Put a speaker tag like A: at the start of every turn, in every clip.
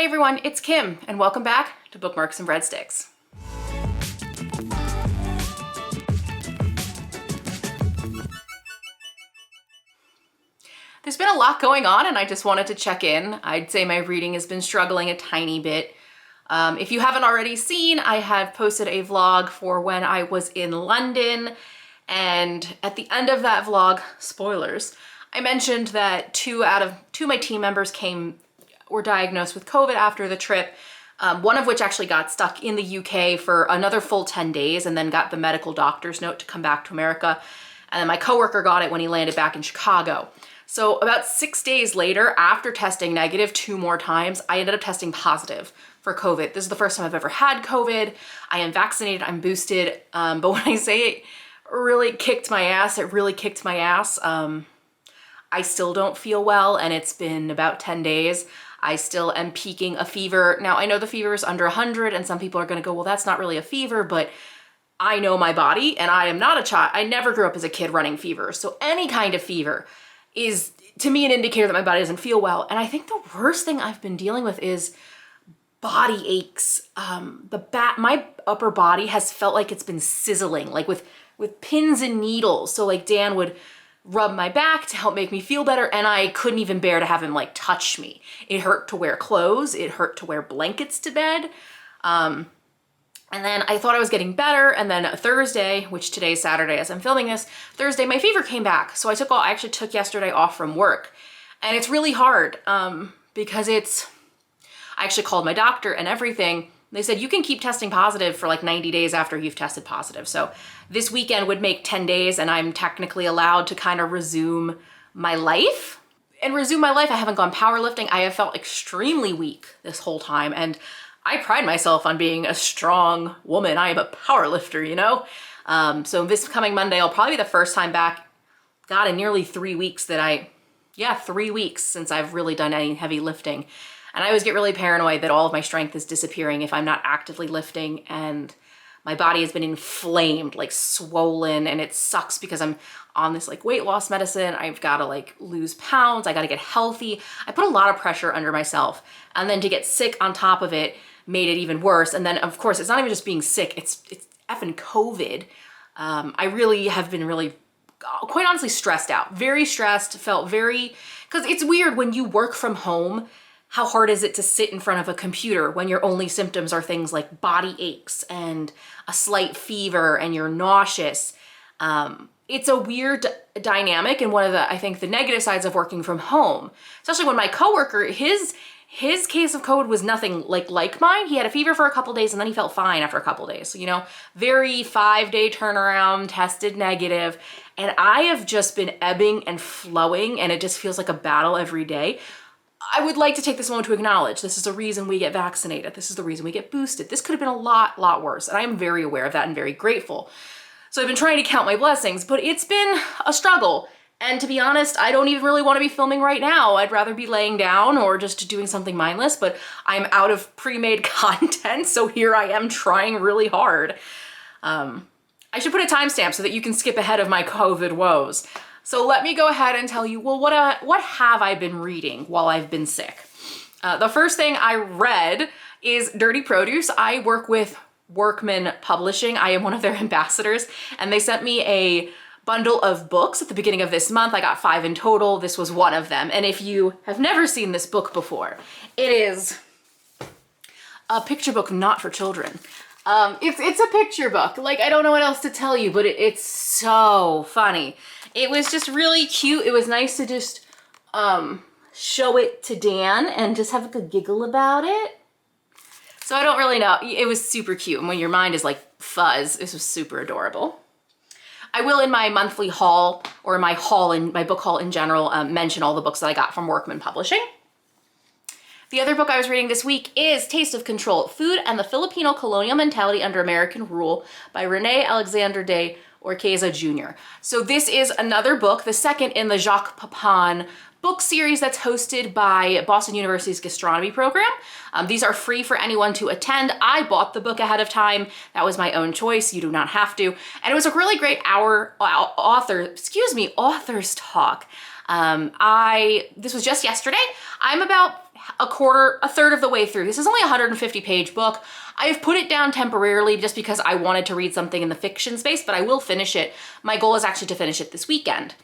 A: everyone, it's Kim, and welcome back to Bookmarks and Breadsticks. There's been a lot going on, and I just wanted to check in. I'd say my reading has been struggling a tiny bit. If you haven't already seen, I have posted a vlog for when I was in London, and at the end of that vlog, spoilers, I mentioned that two of my team members were diagnosed with COVID after the trip, one of which actually got stuck in the UK for another full 10 days and then got the medical doctor's note to come back to America. And then my coworker got it when he landed back in Chicago. So about 6 days later, after testing negative 2 more times, I ended up testing positive for COVID. This is the first time I've ever had COVID. I am vaccinated, I'm boosted, but when I say it really kicked my ass, it really kicked my ass. I still don't feel well, and it's been about 10 days. I still am peaking a fever. Now, I know the fever is under 100, and some people are gonna go, well, that's not really a fever, but I know my body, and I am not a child. I never grew up as a kid running fevers, so any kind of fever is, to me, an indicator that my body doesn't feel well. And I think the worst thing I've been dealing with is body aches. My upper body has felt like it's been sizzling, like with pins and needles. So like Dan would rub my back to help make me feel better, and I couldn't even bear to have him like touch me. It hurt to wear clothes. It hurt to wear blankets to bed. And then I thought I was getting better, and then Thursday, which today's Saturday as I'm filming this, Thursday my fever came back. So I actually took yesterday off from work, and it's really hard because I actually called my doctor and everything. They said you can keep testing positive for like 90 days after you've tested positive. So this weekend would make 10 days and I'm technically allowed to kind of resume my life. And resume my life, I haven't gone powerlifting. I have felt extremely weak this whole time, and I pride myself on being a strong woman. I am a powerlifter, you know? So this coming Monday, I'll probably be the first time back, God, in nearly 3 weeks 3 weeks since I've really done any heavy lifting. And I always get really paranoid that all of my strength is disappearing if I'm not actively lifting, and my body has been inflamed, like swollen, and it sucks because I'm on this like weight loss medicine. I've got to like lose pounds. I got to get healthy. I put a lot of pressure under myself, and then to get sick on top of it made it even worse. And then of course, it's not even just being sick, it's effing COVID. I really have been quite honestly stressed out, very stressed, because it's weird when you work from home. How hard is it to sit in front of a computer when your only symptoms are things like body aches and a slight fever and you're nauseous? It's a weird dynamic, and one of I think the negative sides of working from home, especially when my coworker, his case of COVID was nothing like mine. He had a fever for a couple days and then he felt fine after a couple days. So, you know, very 5-day turnaround, tested negative. And I have just been ebbing and flowing, and it just feels like a battle every day. I would like to take this moment to acknowledge this is the reason we get vaccinated. This is the reason we get boosted. This could have been a lot worse. And I am very aware of that and very grateful. So I've been trying to count my blessings, but it's been a struggle. And to be honest, I don't even really want to be filming right now. I'd rather be laying down or just doing something mindless, but I'm out of pre-made content. So here I am trying really hard. I should put a timestamp so that you can skip ahead of my COVID woes. So let me go ahead and tell you, well, what have I been reading while I've been sick? The first thing I read is Dirty Produce. I work with Workman Publishing. I am one of their ambassadors, and they sent me a bundle of books at the beginning of this month. I got 5 in total. This was one of them. And if you have never seen this book before, it is a picture book not for children. It's a picture book. Like, I don't know what else to tell you, but it's so funny. It was just really cute. It was nice to just show it to Dan and just have like a giggle about it. So I don't really know. It was super cute. And when your mind is like fuzz, this was super adorable. I will, in my monthly haul, or my book haul in general, mention all the books that I got from Workman Publishing. The other book I was reading this week is Taste of Control, Food and the Filipino Colonial Mentality Under American Rule by Rene Alexander de Orqueza Jr. So this is another book, the second in the Jacques Pepin book series that's hosted by Boston University's gastronomy program. These are free for anyone to attend. I bought the book ahead of time. That was my own choice. You do not have to. And it was a really great author's talk. This was just yesterday. I'm about a third of the way through. This is only a 150-page book. I've put it down temporarily just because I wanted to read something in the fiction space, but I will finish it. My goal is actually to finish it this weekend.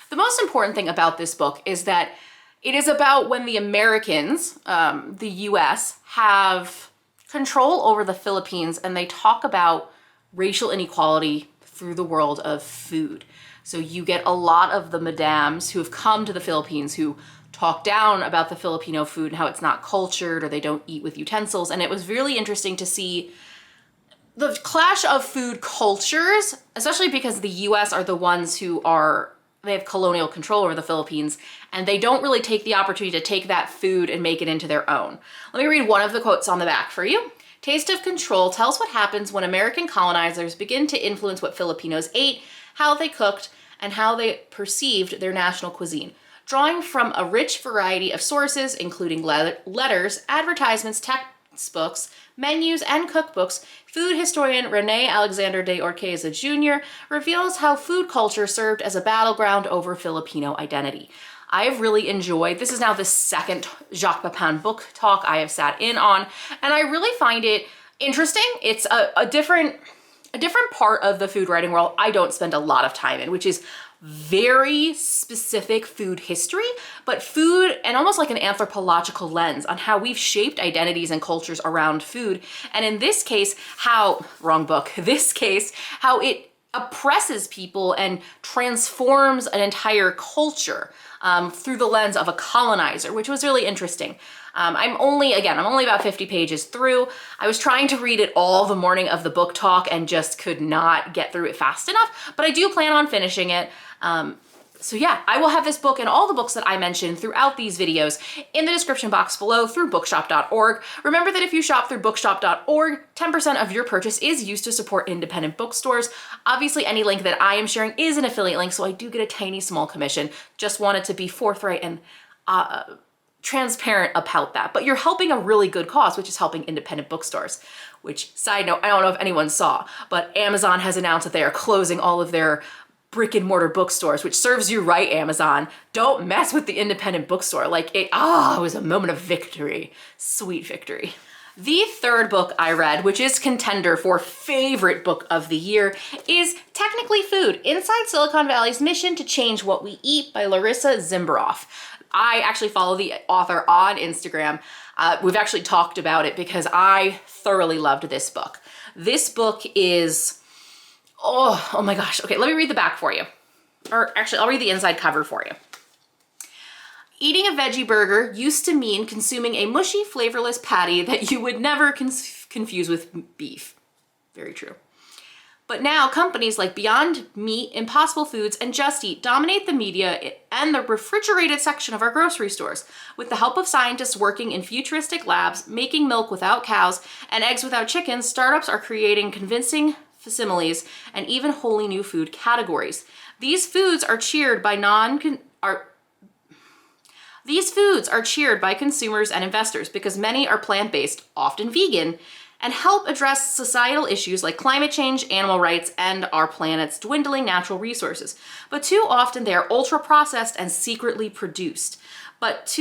A: The most important thing about this book is that it is about when the Americans, the US, have control over the Philippines, and they talk about racial inequality through the world of food. So you get a lot of the madams who have come to the Philippines who talk down about the Filipino food and how it's not cultured or they don't eat with utensils. And it was really interesting to see the clash of food cultures, especially because the US are the ones who they have colonial control over the Philippines, and they don't really take the opportunity to take that food and make it into their own. Let me read one of the quotes on the back for you. Taste of Control tells what happens when American colonizers begin to influence what Filipinos ate, how they cooked, and how they perceived their national cuisine. Drawing from a rich variety of sources, including letters, advertisements, textbooks, menus, and cookbooks, food historian René Alexander de Orqueza Jr. reveals how food culture served as a battleground over Filipino identity. I have really enjoyed, this is now the second Jacques Pepin book talk I have sat in on, and I really find it interesting. It's a different part of the food writing world I don't spend a lot of time in, which is very specific food history, but food and almost like an anthropological lens on how we've shaped identities and cultures around food. And in this case, how it oppresses people and transforms an entire culture through the lens of a colonizer, which was really interesting. I'm only about 50 pages through. I was trying to read it all the morning of the book talk and just could not get through it fast enough, but I do plan on finishing it. So yeah, I will have this book and all the books that I mentioned throughout these videos in the description box below through bookshop.org. Remember that if you shop through bookshop.org, 10% of your purchase is used to support independent bookstores. Obviously, any link that I am sharing is an affiliate link, so I do get a tiny small commission. Just wanted to be forthright and transparent about that. But you're helping a really good cause, which is helping independent bookstores. Which, side note, I don't know if anyone saw, but Amazon has announced that they are closing all of their brick and mortar bookstores, which serves you right, Amazon. Don't mess with the independent bookstore. It was a moment of victory. Sweet victory. The third book I read, which is contender for favorite book of the year, is Technically Food, Inside Silicon Valley's Mission to Change What We Eat by Larissa Zimberoff. I actually follow the author on Instagram. We've actually talked about it because I thoroughly loved this book. This book is oh my gosh. Okay, let me read the back for you. Or actually, I'll read the inside cover for you. Eating a veggie burger used to mean consuming a mushy, flavorless patty that you would never confuse with beef. Very true. But now companies like Beyond Meat, Impossible Foods, and Just Eat dominate the media and the refrigerated section of our grocery stores. With the help of scientists working in futuristic labs, making milk without cows and eggs without chickens, startups are creating convincing facsimiles and even wholly new food categories. These foods are cheered by consumers and investors because many are plant-based, often vegan, and help address societal issues like climate change, animal rights, and our planet's dwindling natural resources. But too often they are ultra-processed and secretly produced. What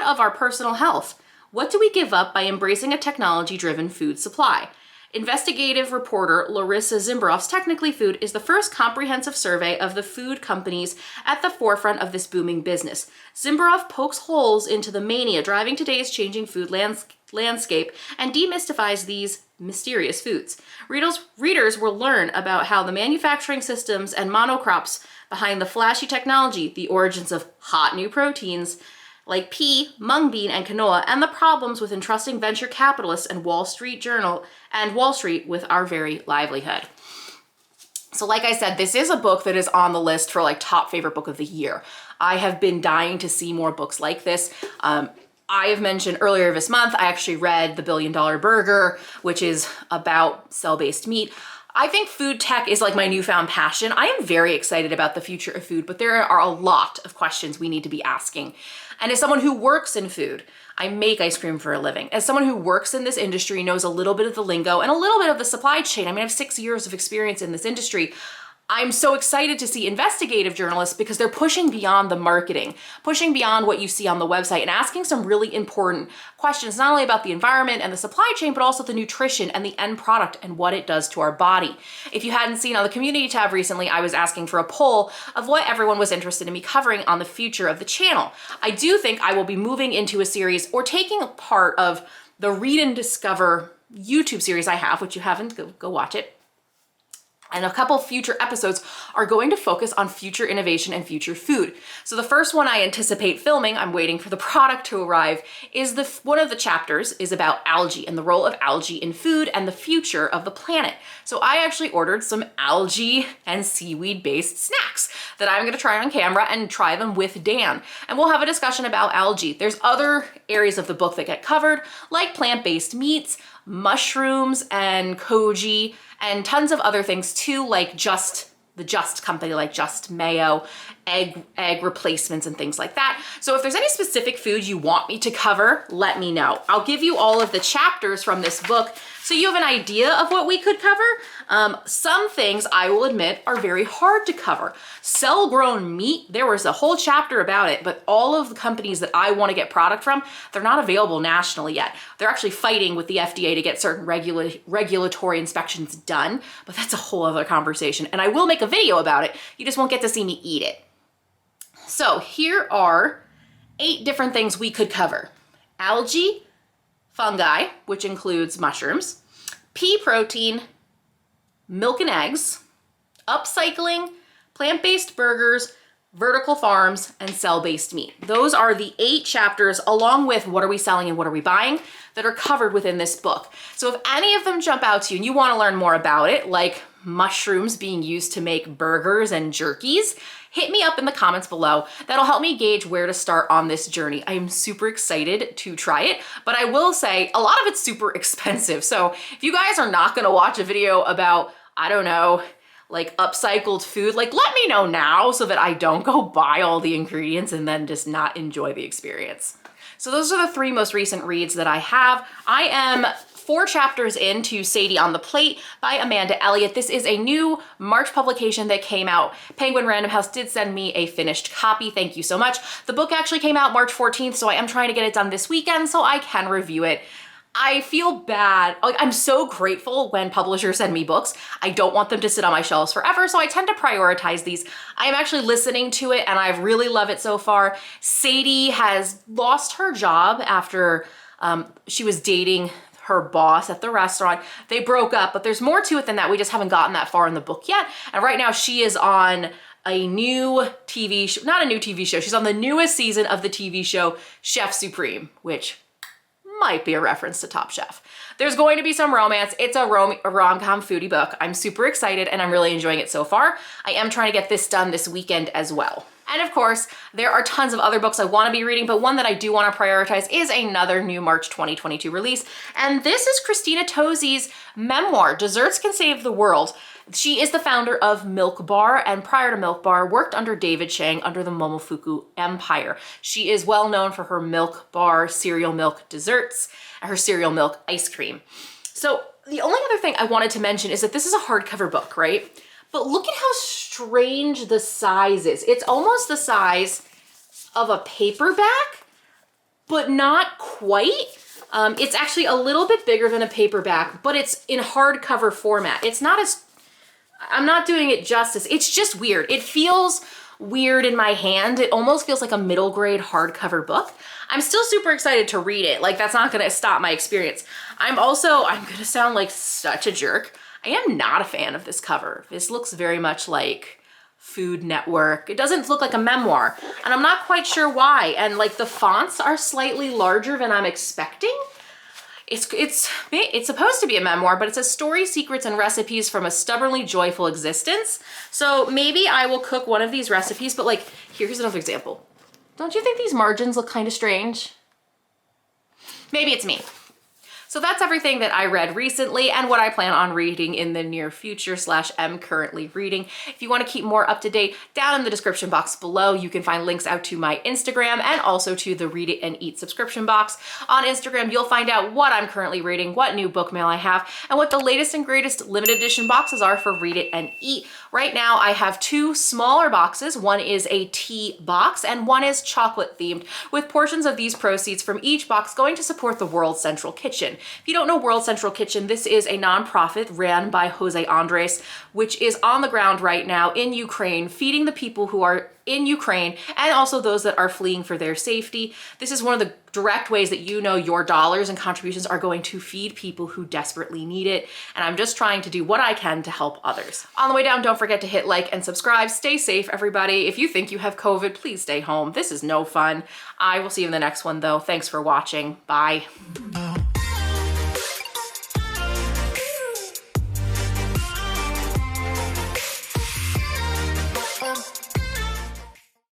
A: of our personal health? What do we give up by embracing a technology-driven food supply? Investigative reporter Larissa Zimberoff's Technically Food is the first comprehensive survey of the food companies at the forefront of this booming business. Zimberoff pokes holes into the mania driving today's changing food landscape and demystifies these mysterious foods. Readers will learn about how the manufacturing systems and monocrops behind the flashy technology, the origins of hot new proteins, like pea, mung bean, and quinoa, and the problems with entrusting venture capitalists and Wall Street with our very livelihood. So like I said, this is a book that is on the list for top favorite book of the year. I have been dying to see more books like this. I have mentioned earlier this month, I actually read The $1 Billion Burger, which is about cell-based meat. I think food tech is my newfound passion. I am very excited about the future of food, but there are a lot of questions we need to be asking. And as someone who works in food, I make ice cream for a living. As someone who works in this industry, knows a little bit of the lingo and a little bit of the supply chain. I have 6 years of experience in this industry. I'm so excited to see investigative journalists because they're pushing beyond the marketing, pushing beyond what you see on the website and asking some really important questions, not only about the environment and the supply chain, but also the nutrition and the end product and what it does to our body. If you hadn't seen on the community tab recently, I was asking for a poll of what everyone was interested in me covering on the future of the channel. I do think I will be moving into a series or taking a part of the Read and Discover YouTube series I have, which you haven't, go watch it. And a couple future episodes are going to focus on future innovation and future food. So the first one I anticipate filming, I'm waiting for the product to arrive, is one of the chapters is about algae and the role of algae in food and the future of the planet. So I actually ordered some algae and seaweed based snacks that I'm gonna try on camera and try them with Dan. And we'll have a discussion about algae. There's other areas of the book that get covered, like plant-based meats, mushrooms and koji, and tons of other things too, like the Just company, like Just Mayo, egg replacements and things like that. So if there's any specific food you want me to cover, let me know. I'll give you all of the chapters from this book so you have an idea of what we could cover. Some things, I will admit, are very hard to cover. Cell-grown meat, there was a whole chapter about it, but all of the companies that I want to get product from, they're not available nationally yet. They're actually fighting with the FDA to get certain regulatory inspections done, but that's a whole other conversation. And I will make a video about it. You just won't get to see me eat it. So here are 8 different things we could cover. Algae, fungi, which includes mushrooms, pea protein, milk and eggs, upcycling, plant-based burgers, vertical farms, and cell-based meat. Those are the 8 chapters, along with what are we selling and what are we buying, that are covered within this book. So if any of them jump out to you and you want to learn more about it, like mushrooms being used to make burgers and jerkies, hit me up in the comments below. That'll help me gauge where to start on this journey. I am super excited to try it, but I will say a lot of it's super expensive. So if you guys are not gonna watch a video about, I don't know, like upcycled food, like let me know now so that I don't go buy all the ingredients and then just not enjoy the experience. So those are the 3 most recent reads that I have. I am 4 chapters into Sadie on the Plate by Amanda Elliott. This is a new March publication that came out. Penguin Random House did send me a finished copy. Thank you so much. The book actually came out March 14th, so I am trying to get it done this weekend so I can review it. I feel bad. Like, I'm so grateful when publishers send me books. I don't want them to sit on my shelves forever, so I tend to prioritize these. I am actually listening to it and I really love it so far. Sadie has lost her job after she was dating her boss at the restaurant. They broke up, but there's more to it than that. We just haven't gotten that far in the book yet. And right now she is on a new TV show, not a new TV show. She's on the newest season of the TV show Chef Supreme, which might be a reference to Top Chef. There's going to be some romance. It's a rom-com foodie book. I'm super excited and I'm really enjoying it so far. I am trying to get this done this weekend as well. And of course, there are tons of other books I want to be reading, but one that I do want to prioritize is another new March 2022 release. And this is Christina Tozzi's memoir, Desserts Can Save the World. She is the founder of Milk Bar, and prior to Milk Bar, worked under David Chang under the Momofuku Empire. She is well known for her Milk Bar cereal milk desserts, and her cereal milk ice cream. So the only other thing I wanted to mention is that this is a hardcover book, right? But look at how strange the size is. It's almost the size of a paperback, but not quite. It's actually a little bit bigger than a paperback, but it's in hardcover format. It's not as, I'm not doing it justice. It's just weird. It feels weird in my hand. It almost feels like a middle grade hardcover book. I'm still super excited to read it. Like, that's not gonna stop my experience. I'm gonna sound like such a jerk. I am not a fan of this cover. This looks very much like Food Network. It doesn't look like a memoir, and I'm not quite sure why. And like the fonts are slightly larger than I'm expecting. It's supposed to be a memoir, but it says stories, secrets, and recipes from a stubbornly joyful existence. So maybe I will cook one of these recipes, but like, here's another example. Don't you think these margins look kind of strange? Maybe it's me. So that's everything that I read recently and what I plan on reading in the near future / am currently reading. If you want to keep more up to date, down in the description box below, you can find links out to my Instagram and also to the Read It and Eat subscription box. On Instagram, you'll find out what I'm currently reading, what new book mail I have, and what the latest and greatest limited edition boxes are for Read It and Eat. Right now I have two smaller boxes. One is a tea box and one is chocolate themed, with portions of these proceeds from each box going to support the World Central Kitchen. If you don't know World Central Kitchen, this is a nonprofit ran by Jose Andres, which is on the ground right now in Ukraine, feeding the people who are in Ukraine and also those that are fleeing for their safety. This is one of the direct ways that you know your dollars and contributions are going to feed people who desperately need it. And I'm just trying to do what I can to help others. On the way down, don't forget to hit like and subscribe. Stay safe, everybody. If you think you have COVID, please stay home. This is no fun. I will see you in the next one though. Thanks for watching. Bye.